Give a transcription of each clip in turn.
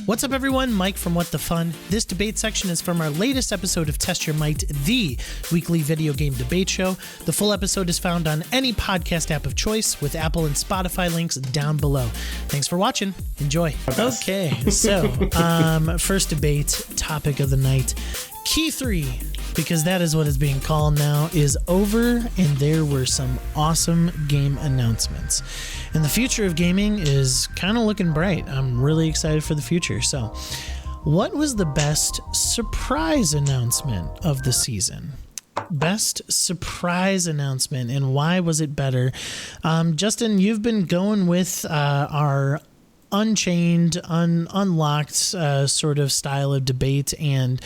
What's up, everyone? Mike from What the Fun. This debate section is from our latest episode of Test Your Might, the weekly video game debate show. The full episode is found on any podcast app of choice with Apple and Spotify links down below. Thanks for watching. Enjoy. Okay, so first debate topic of the night. Keigh3, because that is what is being called now, is over, and there were some awesome game announcements. And the future of gaming is kind of looking bright. I'm really excited for the future. So, what was the best surprise announcement of the season? Best surprise announcement, and why was it better? Justin, you've been going with our unchained, unlocked sort of style of debate, and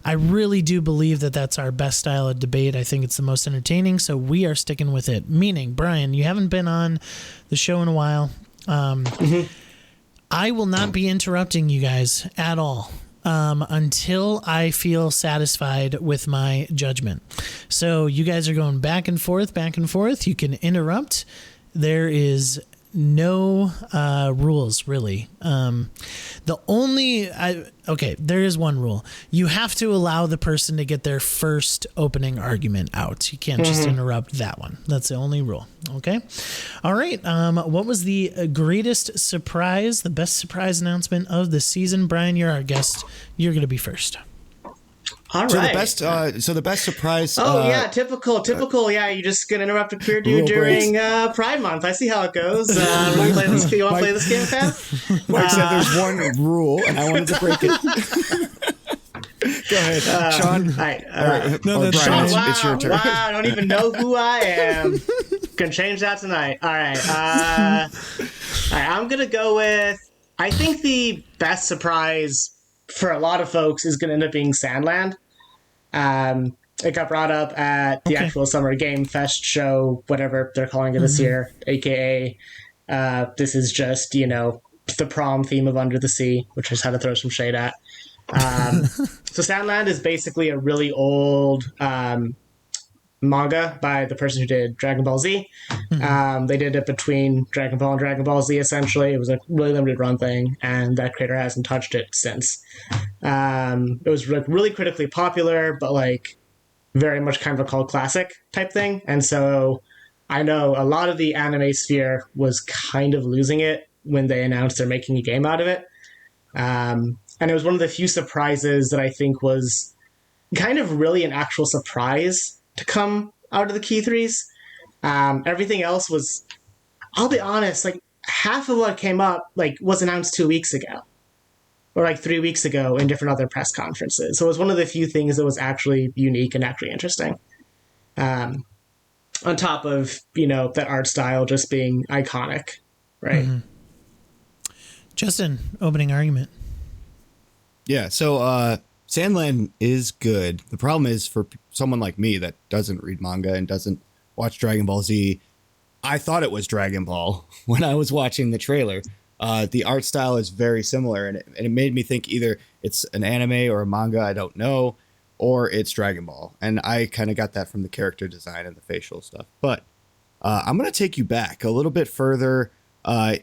I really do believe that that's our best style of debate. I think it's the most entertaining, so we are sticking with it. Meaning, Brian, you haven't been on the show in a while. I will not be interrupting you guys at all until I feel satisfied with my judgment. So you guys are going back and forth, back and forth. You can interrupt. There is no rules, really. There is one rule. You have to allow the person to get their first opening argument out. You can't just interrupt that one. That's the only rule. Okay. All right. What was the greatest surprise, the best surprise announcement of the season? Brian, you're our guest. You're going to be first. All right. So the best surprise. Yeah, typical. Yeah, you just gonna interrupt a peer dude during Pride Month. I see how it goes. You want to play this game, fam? Mike said there's one rule, and I wanted to break it. Go ahead, Sean. All right. No, that's Brian, Sean. it's your turn. Wow, I don't even know who I am. Can change that tonight. All right. All right. I'm gonna go with. I think the best surprise for a lot of folks is going to end up being Sandland. It got brought up at the actual Summer Game Fest show, whatever they're calling it this year, aka this is just, the prom theme of Under the Sea, which is how to throw some shade at. So Sandland is basically a really old manga by the person who did Dragon Ball Z. They did it between Dragon Ball and Dragon Ball Z, essentially. It was a really limited run thing, and that creator hasn't touched it since. It was really critically popular, but very much kind of a cult classic type thing. And so I know a lot of the anime sphere was kind of losing it when they announced they're making a game out of it. And it was one of the few surprises that I think was kind of really an actual surprise to come out of the Keigh3s. Everything else was, I'll be honest, half of what came up was announced 2 weeks ago or 3 weeks ago in different other press conferences. So it was one of the few things that was actually unique and actually interesting. On top of, that art style just being iconic, right? Justin, opening argument. Yeah, so Sandland is good. The problem is for someone like me that doesn't read manga and doesn't watch Dragon Ball Z, I thought it was Dragon Ball when I was watching the trailer. The art style is very similar, and it made me think either it's an anime or a manga, I don't know, or it's Dragon Ball. And I kind of got that from the character design and the facial stuff. But I'm going to take you back a little bit further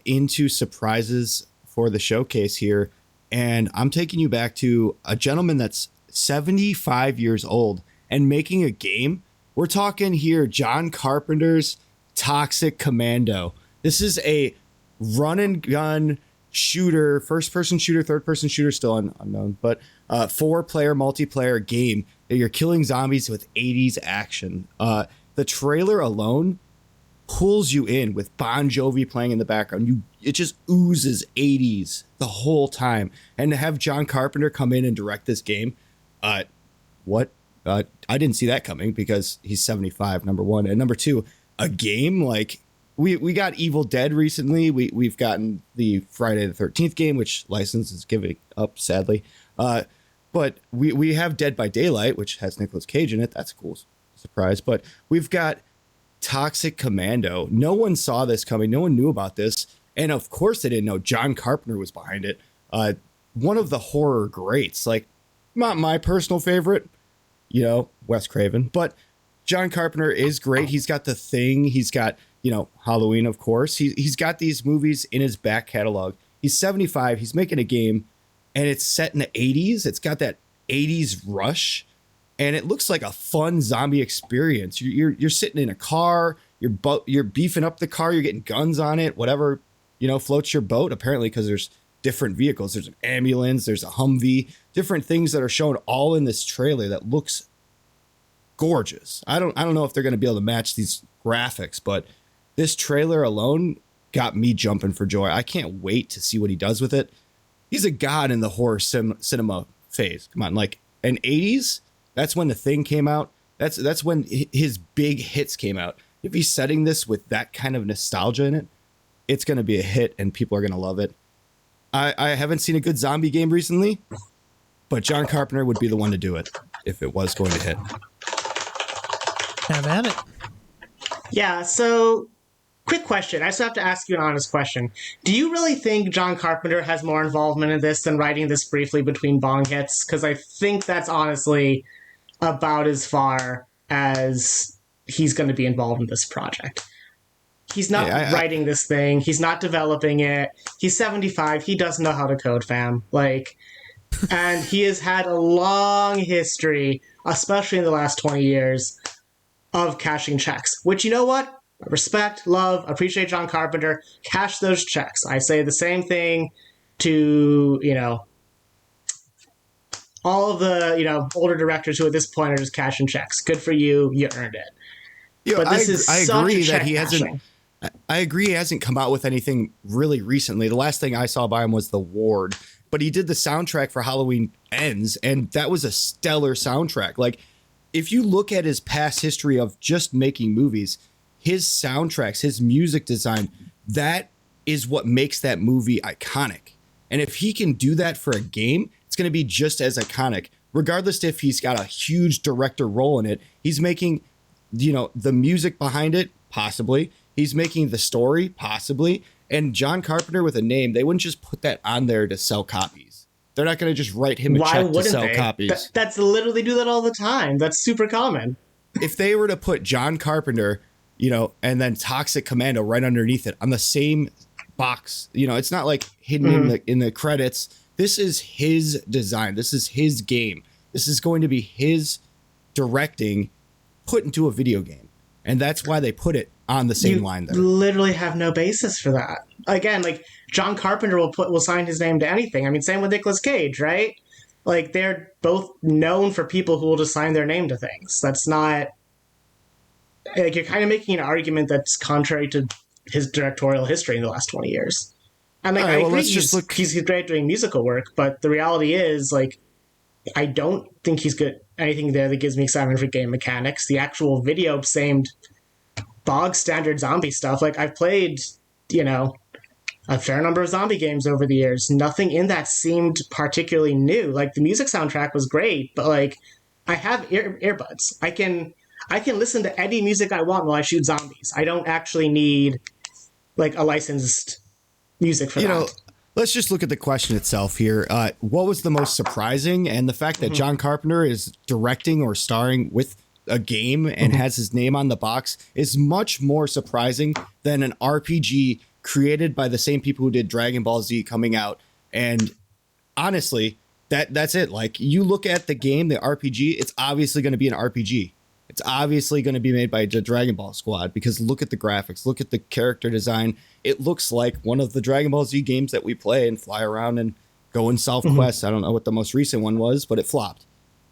into surprises for the showcase here. And I'm taking you back to a gentleman that's 75 years old and making a game. We're talking here John Carpenter's Toxic Commando. This is a run and gun shooter, first-person shooter, third-person shooter, still unknown, but 4-player multiplayer game that you're killing zombies with 80s action. The trailer alone pulls you in with Bon Jovi playing in the background. It just oozes 80s the whole time. And to have John Carpenter come in and direct this game, I didn't see that coming because he's 75, number one. And number two, a game we got Evil Dead recently. We've gotten the Friday the 13th game, which license is giving up, sadly. But we have Dead by Daylight, which has Nicolas Cage in it. That's a cool surprise. But we've got Toxic Commando. No one saw this coming. No one knew about this. And of course they didn't know John Carpenter was behind it. One of the horror greats, not my personal favorite, Wes Craven, but John Carpenter is great. He's got The Thing. He's got, Halloween, of course. He's got these movies in his back catalog. He's 75. He's making a game. and it's set in the 80s. It's got that 80s rush, and it looks like a fun zombie experience. You're sitting in a car, you're beefing up the car, you're getting guns on it, whatever, floats your boat, apparently, because there's different vehicles. There's an ambulance, there's a Humvee, different things that are shown all in this trailer that looks gorgeous. I don't know if they're going to be able to match these graphics, but this trailer alone got me jumping for joy. I can't wait to see what he does with it. He's a god in the horror cinema phase. Come on, like in 80s, that's when The Thing came out. That's when his big hits came out. If he's setting this with that kind of nostalgia in it, it's going to be a hit and people are going to love it. I haven't seen a good zombie game recently, but John Carpenter would be the one to do it if it was going to hit. Have at it. Yeah, so quick question. I just have to ask you an honest question. Do you really think John Carpenter has more involvement in this than writing this briefly between bong hits? Because I think that's honestly about as far as he's going to be involved in this project. He's not writing this thing. He's not developing it. He's 75. He doesn't know how to code, fam. And he has had a long history, especially in the last 20 years, of cashing checks. Which, you know what? Respect, love, appreciate John Carpenter. Cash those checks. I say the same thing to, all of the, older directors who at this point are just cashing checks. Good for you. You earned it. But this I agree that he hasn't. I agree he hasn't come out with anything really recently. The last thing I saw by him was The Ward, but he did the soundtrack for Halloween Ends, and that was a stellar soundtrack. Like, if you look at his past history of just making movies, his soundtracks, his music design, that is what makes that movie iconic. And if he can do that for a game, it's going to be just as iconic, regardless if he's got a huge director role in it. He's making, the music behind it, possibly. He's making the story, possibly. And John Carpenter with a name, they wouldn't just put that on there to sell copies. They're not going to just write him a check to sell copies. That's literally do that all the time. That's super common. If they were to put John Carpenter, and then Toxic Commando right underneath it on the same box, it's not like hidden in the credits. This is his design. This is his game. This is going to be his directing put into a video game. And that's why they put it on the same line there. You literally have no basis for that. Again, John Carpenter will sign his name to anything. I mean, same with Nicolas Cage, right? They're both known for people who will just sign their name to things. That's not... you're kind of making an argument that's contrary to his directorial history in the last 20 years. And I agree he's great doing musical work, but the reality is, I don't think he's good anything there that gives me excitement for game mechanics. The actual video seemed bog standard zombie stuff. I've played, a fair number of zombie games over the years. Nothing in that seemed particularly new. The music soundtrack was great, but I have earbuds. I can listen to any music I want while I shoot zombies. I don't actually need a licensed music for that. Let's just look at the question itself here. What was the most surprising? And the fact that John Carpenter is directing or starring with a game and has his name on the box is much more surprising than an RPG created by the same people who did Dragon Ball Z coming out. And honestly, that's it. You look at the game, the RPG, it's obviously going to be an RPG. It's obviously going to be made by the Dragon Ball Squad, because look at the graphics, look at the character design. It looks like one of the Dragon Ball Z games that we play and fly around and go and solve quests. I don't know what the most recent one was, but it flopped.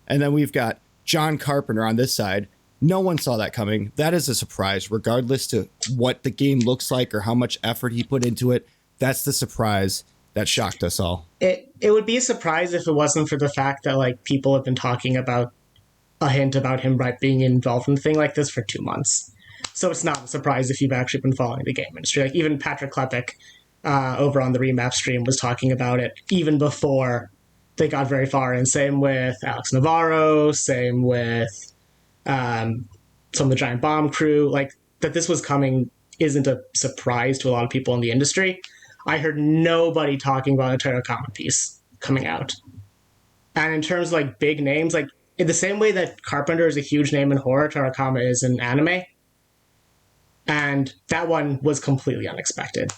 And then we've got John Carpenter on this side. No one saw that coming. That is a surprise, regardless to what the game looks like or how much effort he put into it. That's the surprise that shocked us all. It would be a surprise if it wasn't for the fact that people have been talking about a hint about him being involved in a thing like this for 2 months. So it's not a surprise if you've actually been following the game industry. Even Patrick Klepek over on the Remap stream was talking about it even before they got very far. And same with Alex Navarro, same with some of the Giant Bomb crew. That this was coming isn't a surprise to a lot of people in the industry. I heard nobody talking about a Terracotta piece coming out. And in terms of big names, in the same way that Carpenter is a huge name in horror, Tarakama is in anime. And that one was completely unexpected.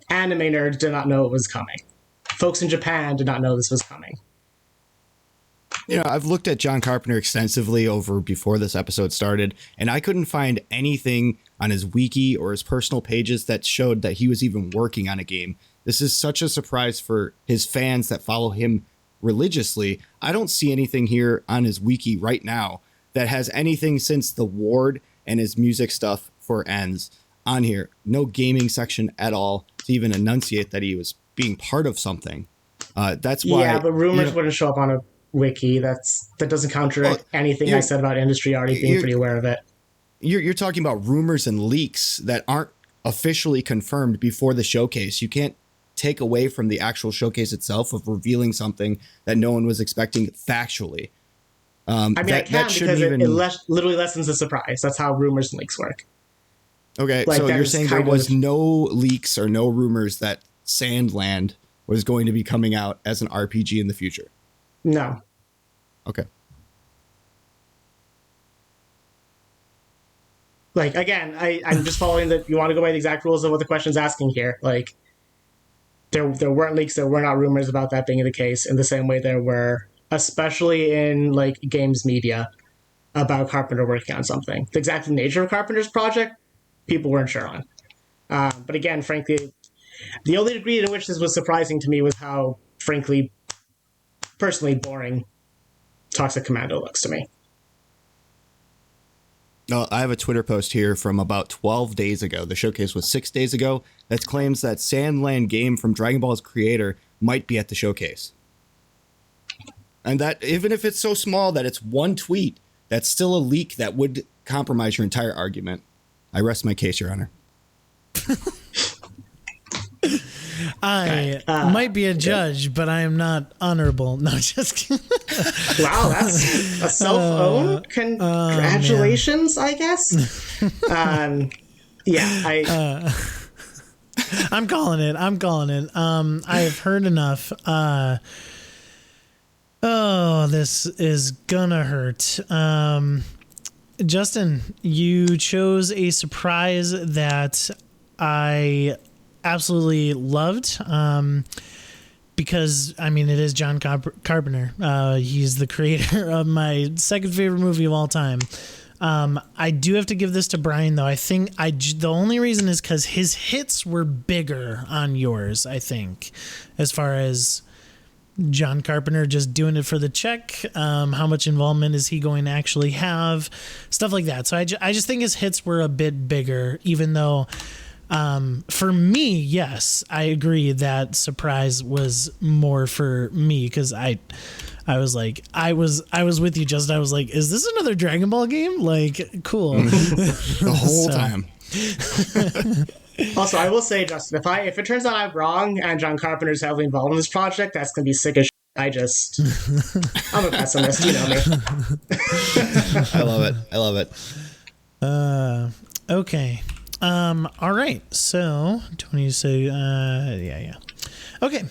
Anime nerds did not know it was coming folks in Japan did not know this was coming. You know, I've looked at John Carpenter extensively over before this episode started, and I couldn't find anything on his wiki or his personal pages that showed that he was even working on a game. This is such a surprise for his fans that follow him religiously. I don't see anything here on his wiki right now that has anything since the Ward and his music stuff for Ends on here. No gaming section at all to even enunciate that he was being part of something. That's why. Yeah, but rumors wouldn't show up on a wiki. That doesn't contradict anything I said about industry already being pretty aware of it. You're talking about rumors and leaks that aren't officially confirmed before the showcase. You can't take away from the actual showcase itself of revealing something that no one was expecting factually. I mean, I can because it literally lessens the surprise. That's how rumors and leaks work. Okay, so you're saying there was no leaks or no rumors that Sandland was going to be coming out as an RPG in the future? No. Okay. Like, again, I'm just following that. You want to go by the exact rules of what the question's asking here. Like, there weren't leaks, there were not rumors about that being the case in the same way there were, especially in, like, games media, about Carpenter working on something. The exact nature of Carpenter's project, people weren't sure on. But again, frankly, the only degree in which this was surprising to me was how, frankly, personally boring Toxic Commando looks to me. I have a Twitter post here from about 12 days ago. The showcase was 6 days ago. That claims that Sandland game from Dragon Ball's creator might be at the showcase. And that even if it's so small that it's one tweet, that's still a leak that would compromise your entire argument. I rest my case, Your Honor. I might be a judge, but I am not honorable. No, just kidding. Wow, that's a self-own. Congratulations, I guess. Yeah, I'm calling it. I have heard enough. This is gonna hurt. Justin, you chose a surprise that I absolutely loved, because I mean, it is John Carpenter. He's the creator of my second favorite movie of all time. I do have to give this to Brian, though. I think the only reason is because his hits were bigger on yours, I think, as far as John Carpenter just doing it for the check. How much involvement is he going to actually have? Stuff like that. So I just think his hits were a bit bigger, even though for me, yes, I agree that surprise was more for me, because I was like, I was with you, Justin. I was like, is this another Dragon Ball game? Like, cool. The whole time. Also, I will say, Justin, if it turns out I'm wrong and John Carpenter's heavily involved in this project, that's gonna be sick as shit. I'm a pessimist, you know me. I love it. Okay. All right. So, 20 say, yeah. Okay.